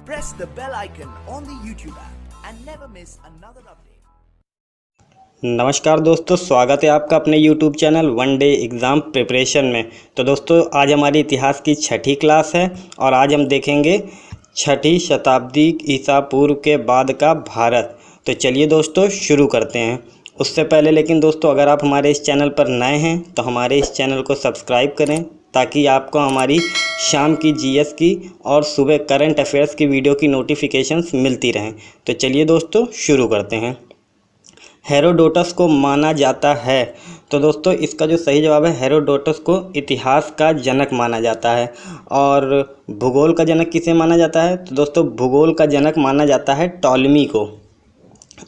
press the bell icon on the YouTube app and never miss another update. नमस्कार दोस्तों, स्वागत है आपका अपने YouTube channel one day exam preparation में। तो दोस्तों आज हमारी इतिहास की छठी क्लास है और आज हम देखेंगे छठी शताब्दी ईसा पूर्व के बाद का भारत। तो चलिए दोस्तों शुरू करते हैं। उससे पहले लेकिन दोस्तों अगर आप हमारे इस चैनल पर नए हैं तो हमारे इस चैनल को सब्सक्राइब करें ताकि आपको हमारी शाम की जीएस की और सुबह करंट अफेयर्स की वीडियो की नोटिफिकेशंस मिलती रहें। तो चलिए दोस्तों शुरू करते हैं। हेरोडोटस को माना जाता है, तो दोस्तों इसका जो सही जवाब है हेरोडोटस को इतिहास का जनक माना जाता है। और भूगोल का जनक किसे माना जाता है? तो दोस्तों भूगोल का जनक माना जाता है टॉलमी को।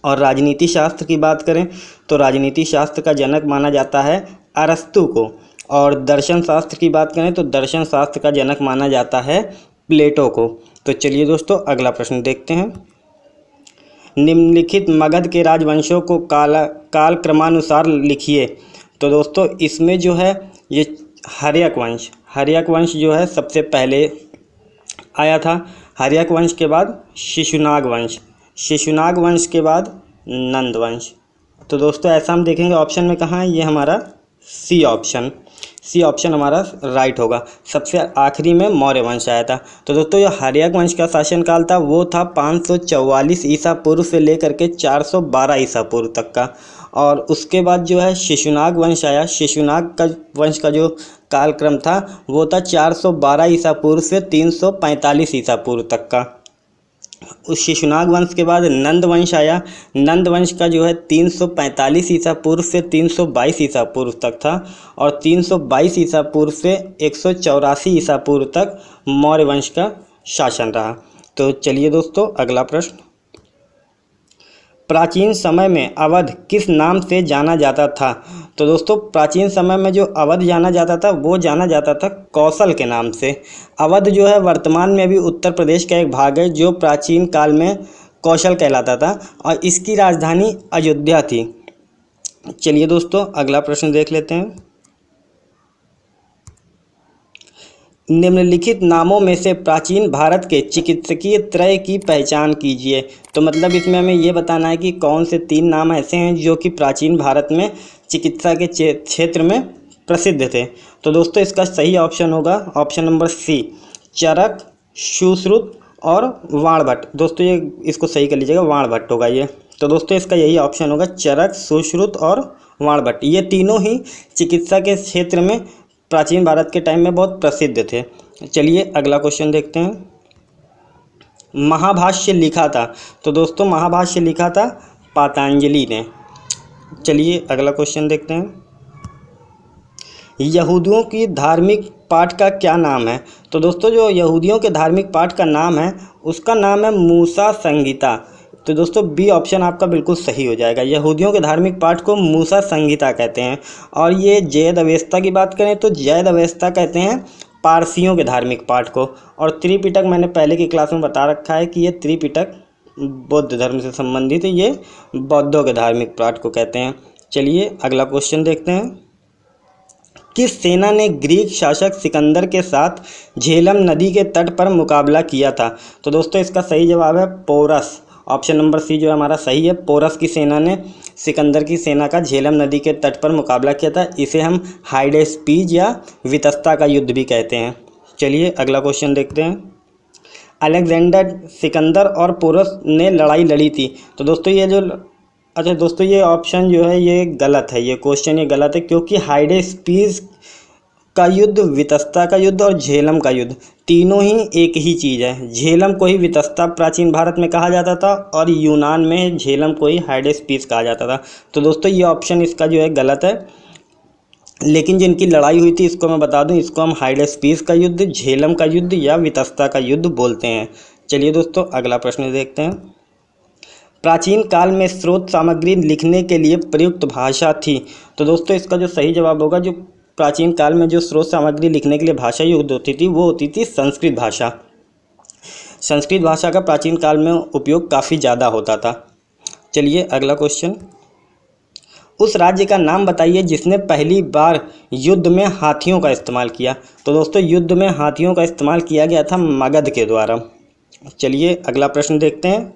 और राजनीति शास्त्र की बात करें तो राजनीति शास्त्र का जनक माना जाता है अरस्तु को। और दर्शन शास्त्र की बात करें तो दर्शन शास्त्र का जनक माना जाता है प्लेटो को। तो चलिए दोस्तों अगला प्रश्न देखते हैं। निम्नलिखित मगध के राजवंशों को काल क्रमानुसार लिखिए। तो दोस्तों इसमें जो है ये हर्यक वंश जो है सबसे पहले आया था। हर्यक वंश के बाद शिशुनाग वंश के बाद नंद वंश। तो दोस्तों ऐसा हम देखेंगे ऑप्शन में कहाँ है, ये हमारा सी ऑप्शन हमारा राइट होगा। सबसे आखिरी में मौर्य वंश आया था। तो दोस्तों जो हर्यक वंश का शासनकाल था वो था 544 ईसा पूर्व से लेकर के 412 ईसा पूर्व तक का। और उसके बाद जो है शिशुनाग वंश आया। शिशुनाग का वंश का जो कालक्रम था वो था 412 ईसा पूर्व से 345 ईसा पूर्व तक का। उस शिशुनाग वंश के बाद नंद वंश आया। नंद वंश का जो है 345 ईसा पूर्व से 322 ईसा पूर्व तक था। और 322 ईसा पूर्व से 184 ईसा पूर्व तक मौर्य वंश का शासन रहा। तो चलिए दोस्तों अगला प्रश्न। प्राचीन समय में अवध किस नाम से जाना जाता था? तो दोस्तों प्राचीन समय में जो अवध जाना जाता था वो जाना जाता था कौशल के नाम से। अवध जो है वर्तमान में भी उत्तर प्रदेश का एक भाग है जो प्राचीन काल में कौशल कहलाता था और इसकी राजधानी अयोध्या थी। चलिए दोस्तों अगला प्रश्न देख लेते हैं। निम्नलिखित नामों में से प्राचीन भारत के चिकित्सकीय त्रय की पहचान कीजिए। तो मतलब इसमें हमें ये बताना है कि कौन से 3 नाम ऐसे हैं जो कि प्राचीन भारत में चिकित्सा के क्षेत्र में प्रसिद्ध थे। तो दोस्तों इसका सही ऑप्शन होगा ऑप्शन नंबर सी, चरक, सुश्रुत और वाणभट्ट। दोस्तों ये इसको सही कर लीजिएगा, वाणभट्ट होगा ये। तो दोस्तों इसका यही ऑप्शन होगा, चरक, सुश्रुत और वाणभट्ट। ये तीनों ही चिकित्सा के क्षेत्र में प्राचीन भारत के टाइम में बहुत प्रसिद्ध थे। चलिए अगला क्वेश्चन देखते हैं। महाभाष्य लिखा था, तो दोस्तों महाभाष्य लिखा था पातंजलि ने। चलिए अगला क्वेश्चन देखते हैं। यहूदियों की धार्मिक पाठ का क्या नाम है? तो दोस्तों जो यहूदियों के धार्मिक पाठ का नाम है उसका नाम है मूसा संहिता। तो दोस्तों बी ऑप्शन आपका बिल्कुल सही हो जाएगा। यहूदियों के धार्मिक पाठ को मूसा संहिता कहते हैं। और ये जैद अवेस्ता की बात करें तो जैद अवेस्ता कहते हैं पारसियों के धार्मिक पाठ को। और त्रिपिटक मैंने पहले की क्लास में बता रखा है कि ये त्रिपिटक बौद्ध धर्म से संबंधित है, ये बौद्धों के धार्मिक पाठ को कहते हैं। चलिए अगला क्वेश्चन देखते हैं। किस सेना ने ग्रीक शासक सिकंदर के साथ झेलम नदी के तट पर मुकाबला किया था? तो दोस्तों इसका सही जवाब है पोरस। ऑप्शन नंबर सी जो है हमारा सही है। पोरस की सेना ने सिकंदर की सेना का झेलम नदी के तट पर मुकाबला किया था। इसे हम हाइडेस्पीज या वितस्ता का युद्ध भी कहते हैं। चलिए अगला क्वेश्चन देखते हैं। अलेक्जेंडर, सिकंदर और पोरस ने लड़ाई लड़ी थी। तो दोस्तों ये ऑप्शन जो है ये गलत है, ये क्वेश्चन ये गलत है क्योंकि हाइडेस्पीज का युद्ध, वितस्ता का युद्ध और झेलम का युद्ध तीनों ही एक ही चीज़ है। झेलम को ही वितस्ता प्राचीन भारत में कहा जाता था और यूनान में झेलम को ही हाइडेस्पीस कहा जाता था। तो दोस्तों ये ऑप्शन इसका जो है गलत है। लेकिन जिनकी लड़ाई हुई थी इसको मैं बता दूं, इसको हम हाइडेस्पीस का युद्ध, झेलम का युद्ध या वितस्ता का युद्ध बोलते हैं। चलिए दोस्तों अगला प्रश्न देखते हैं। प्राचीन काल में स्रोत सामग्री लिखने के लिए प्रयुक्त भाषा थी। तो दोस्तों इसका जो सही जवाब होगा, जो प्राचीन काल में जो स्रोत सामग्री लिखने के लिए भाषा युक्त होती थी वो होती थी संस्कृत भाषा। संस्कृत भाषा का प्राचीन काल में उपयोग काफ़ी ज़्यादा होता था। चलिए अगला क्वेश्चन। उस राज्य का नाम बताइए जिसने पहली बार युद्ध में हाथियों का इस्तेमाल किया। तो दोस्तों युद्ध में हाथियों का इस्तेमाल किया गया था मगध के द्वारा। चलिए अगला प्रश्न देखते हैं।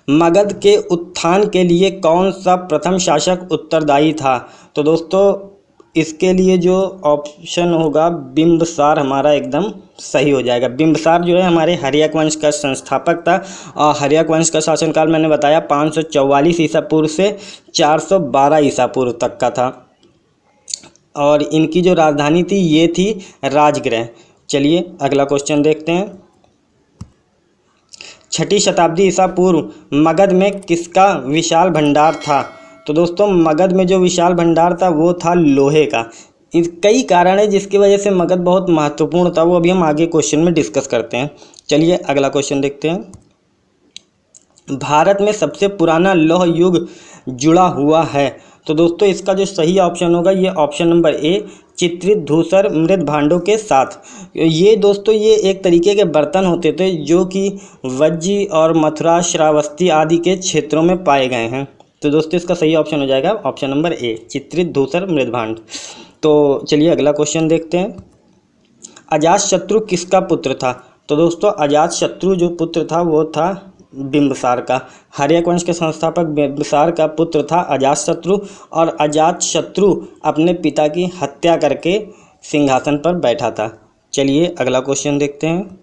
मगध के उत्थान के लिए कौन सा प्रथम शासक उत्तरदायी था? तो दोस्तों इसके लिए जो ऑप्शन होगा बिंबिसार हमारा एकदम सही हो जाएगा। बिंबिसार जो है हमारे हर्यक वंश का संस्थापक था और हर्यक वंश का शासनकाल मैंने बताया 544 ईसा पूर्व से 412 ईसा पूर्व तक का था और इनकी जो राजधानी थी ये थी राजगृह। चलिए अगला क्वेश्चन देखते हैं। 6ठी शताब्दी ईसा पूर्व मगध में किसका विशाल भंडार था? तो दोस्तों मगध में जो विशाल भंडार था वो था लोहे का। कई कारण है जिसकी वजह से मगध बहुत महत्वपूर्ण था, वो अभी हम आगे क्वेश्चन में डिस्कस करते हैं। चलिए अगला क्वेश्चन देखते हैं। भारत में सबसे पुराना लौह युग जुड़ा हुआ है? तो दोस्तों इसका जो सही ऑप्शन होगा ये ऑप्शन नंबर ए, चित्रित धूसर मृद भांडों के साथ। ये दोस्तों ये एक तरीके के बर्तन होते थे जो कि वज्जी और मथुरा, श्रावस्ती आदि के क्षेत्रों में पाए गए हैं। तो दोस्तों इसका सही ऑप्शन हो जाएगा ऑप्शन नंबर ए, चित्रित धूसर मृद भांड। तो चलिए अगला क्वेश्चन देखते हैं। अजातशत्रु किसका पुत्र था? तो दोस्तों अजातशत्रु जो पुत्र था वो था बिंबिसार का। हर्यक वंश के संस्थापक बिंबिसार का पुत्र था अजातशत्रु और अजातशत्रु अपने पिता की हत्या करके सिंहासन पर बैठा था। चलिए अगला क्वेश्चन देखते हैं।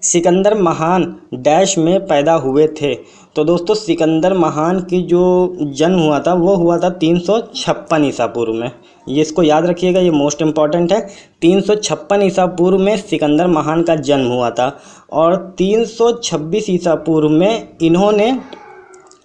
सिकंदर महान डैश में पैदा हुए थे? तो दोस्तों सिकंदर महान की जो जन्म हुआ था वो हुआ था 356 ईसा पूर्व में। ये इसको याद रखिएगा, ये मोस्ट इम्पॉर्टेंट है। 356 ईसा पूर्व में सिकंदर महान का जन्म हुआ था और 326 ईसा पूर्व में इन्होंने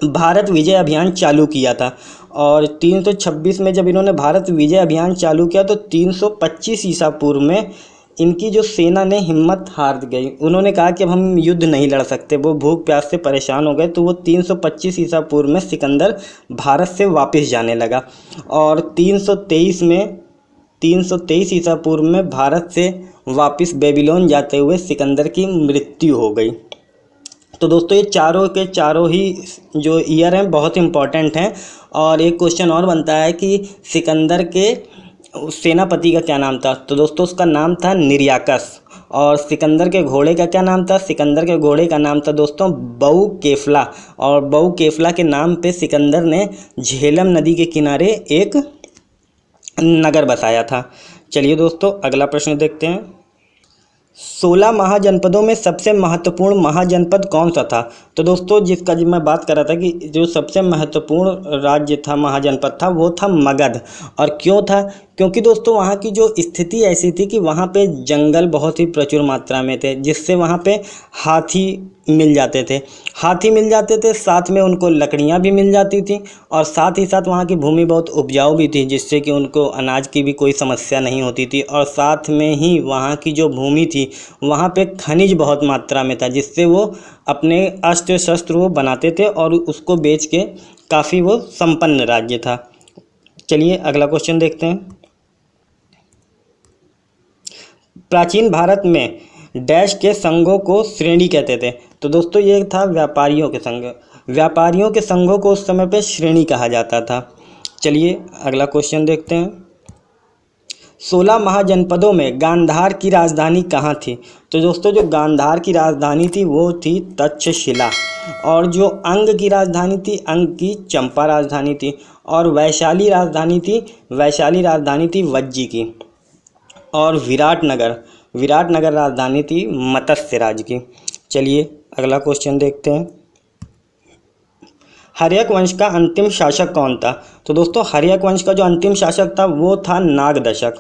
भारत विजय अभियान चालू किया था और 326 में जब इन्होंने भारत विजय अभियान चालू किया तो 325 ईसा पूर्व में इनकी जो सेना ने हिम्मत हार गई। उन्होंने कहा कि अब हम युद्ध नहीं लड़ सकते, वो भूख प्यास से परेशान हो गए। तो वो 325 ईसा पूर्व में सिकंदर भारत से वापस जाने लगा और 323 ईसा पूर्व में भारत से वापस बेबीलोन जाते हुए सिकंदर की मृत्यु हो गई। तो दोस्तों ये चारों के चारों ही जो ईयर हैं बहुत इंपॉर्टेंट हैं। और एक क्वेश्चन और बनता है कि सिकंदर के सेनापति का क्या नाम था? तो दोस्तों उसका नाम था निर्याकस। और सिकंदर के घोड़े का क्या नाम था? सिकंदर के घोड़े का नाम था दोस्तों बहु केफला। और बहु केफला के नाम पे सिकंदर ने झेलम नदी के किनारे एक नगर बसाया था। चलिए दोस्तों अगला प्रश्न देखते हैं। 16 महाजनपदों में सबसे महत्वपूर्ण महाजनपद कौन सा था? तो दोस्तों जिसका मैं बात कर रहा था कि जो सबसे महत्वपूर्ण राज्य था, महाजनपद था, वो था मगध। और क्यों था? क्योंकि दोस्तों वहाँ की जो स्थिति ऐसी थी कि वहाँ पे जंगल बहुत ही प्रचुर मात्रा में थे, जिससे वहाँ पे हाथी मिल जाते थे। साथ में उनको लकड़ियाँ भी मिल जाती थी और साथ ही साथ वहाँ की भूमि बहुत उपजाऊ भी थी, जिससे कि उनको अनाज की भी कोई समस्या नहीं होती थी। और साथ में ही वहाँ की जो भूमि थी वहाँ पे खनिज बहुत मात्रा में था, जिससे वो अपने अस्त्र शस्त्र वो बनाते थे और उसको बेच के काफ़ी वो संपन्न राज्य था। चलिए अगला क्वेश्चन देखते हैं। प्राचीन भारत में डैश के संघों को श्रेणी कहते थे? तो दोस्तों ये था व्यापारियों के संघ। व्यापारियों के संघों को उस समय पे श्रेणी कहा जाता था। चलिए अगला क्वेश्चन देखते हैं। 16 महाजनपदों में गांधार की राजधानी कहाँ थी? तो दोस्तों जो गांधार की राजधानी थी वो थी तक्षशिला। और जो अंग की राजधानी थी, अंग की चंपा राजधानी थी। और वैशाली राजधानी थी वज्जी की। और विराटनगर राजधानी थी मत्स्य राज की। चलिए अगला क्वेश्चन देखते हैं। हर्यक वंश का अंतिम शासक कौन था? तो दोस्तों हर्यक वंश का जो अंतिम शासक था वो था नागदशक।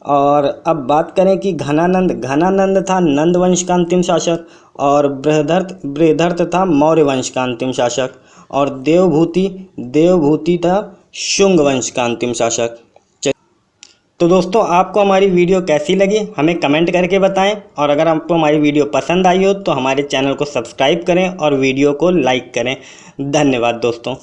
और अब बात करें कि घनानंद था नंद वंश का अंतिम शासक। और बृहदर्थ था मौर्य वंश का अंतिम शासक। और देवभूति था शुंग वंश का अंतिम शासक। तो दोस्तों आपको हमारी वीडियो कैसी लगी हमें कमेंट करके बताएं। और अगर आपको हमारी वीडियो पसंद आई हो तो हमारे चैनल को सब्सक्राइब करें और वीडियो को लाइक करें। धन्यवाद दोस्तों।